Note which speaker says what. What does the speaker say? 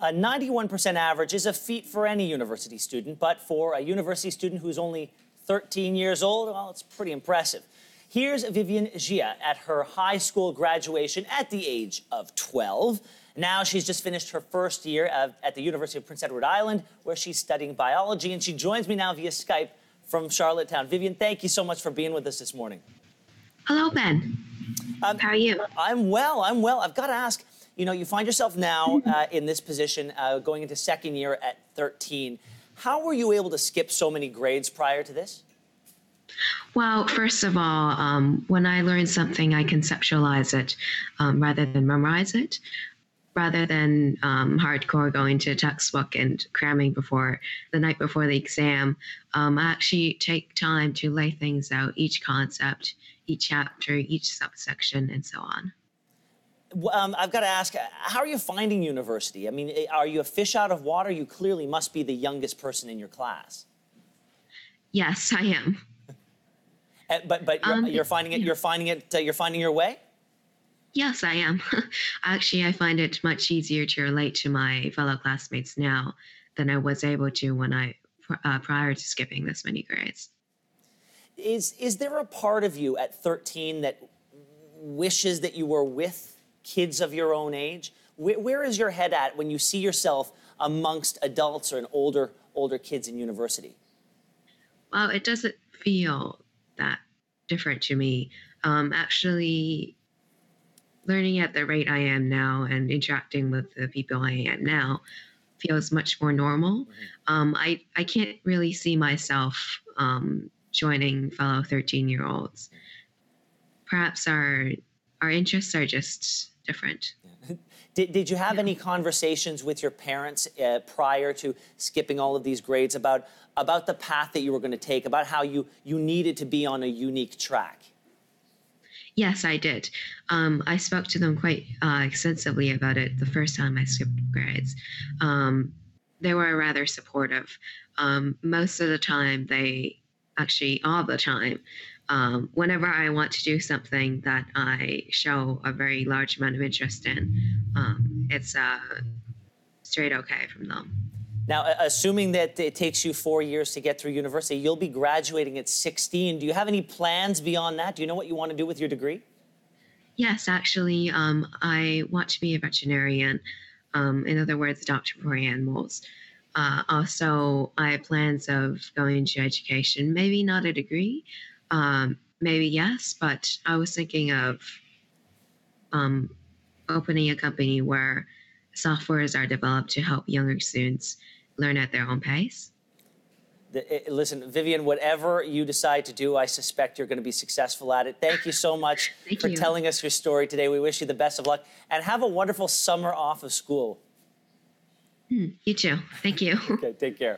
Speaker 1: A 91% average is a feat for any university student, but for a university student who's only 13 years old, well, it's pretty impressive. Here's Vivian Xie at her high school graduation at the age of 12. Now she's just finished her first year at the University of Prince Edward Island, where she's studying biology, and she joins me now via Skype from Charlottetown. Vivian, thank you so much for being with us this morning.
Speaker 2: Hello, Ben. How are you?
Speaker 1: I'm well. I've got to ask, you find yourself now in this position going into second year at 13. How were you able to skip so many grades prior to this?
Speaker 2: Well, first of all, when I learn something, I conceptualize it rather than memorize it. Rather than hardcore going to textbook and cramming before the night before the exam, I actually take time to lay things out, each concept, each chapter, each subsection, and so on.
Speaker 1: I've got to ask, how are you finding university? I mean, are you a fish out of water? You clearly must be the youngest person in your class.
Speaker 2: Yes, I am.
Speaker 1: But you're finding it. You're finding your way.
Speaker 2: Yes, I am. Actually, I find it much easier to relate to my fellow classmates now than I was able to when prior to skipping this many grades.
Speaker 1: Is there a part of you at 13 that wishes that you were with kids of your own age? Where is your head at when you see yourself amongst adults or older kids in university?
Speaker 2: Well, it doesn't feel that different to me. Actually, learning at the rate I am now and interacting with the people I am now feels much more normal. I can't really see myself joining fellow 13-year-olds. Perhaps our interests are just different.
Speaker 1: Did you have any conversations with your parents prior to skipping all of these grades about the path that you were going to take, about how you needed to be on a unique track?
Speaker 2: Yes, I did. I spoke to them quite extensively about it the first time I skipped grades. They were rather supportive. Most of the time, all the time, whenever I want to do something that I show a very large amount of interest in, it's straight okay from them.
Speaker 1: Now, assuming that it takes you 4 years to get through university, you'll be graduating at 16. Do you have any plans beyond that? Do you know what you want to do with your degree?
Speaker 2: Yes, actually, I want to be a veterinarian. In other words, a doctor for animals. Also, I have plans of going into education, maybe not a degree, maybe yes, but I was thinking of opening a company where softwares are developed to help younger students learn at their own pace.
Speaker 1: Listen, Vivian, whatever you decide to do, I suspect you're going to be successful at it. Thank you so much for telling us your story today. We wish you the best of luck and have a wonderful summer off of school.
Speaker 2: You too. Thank you.
Speaker 1: Okay, take care.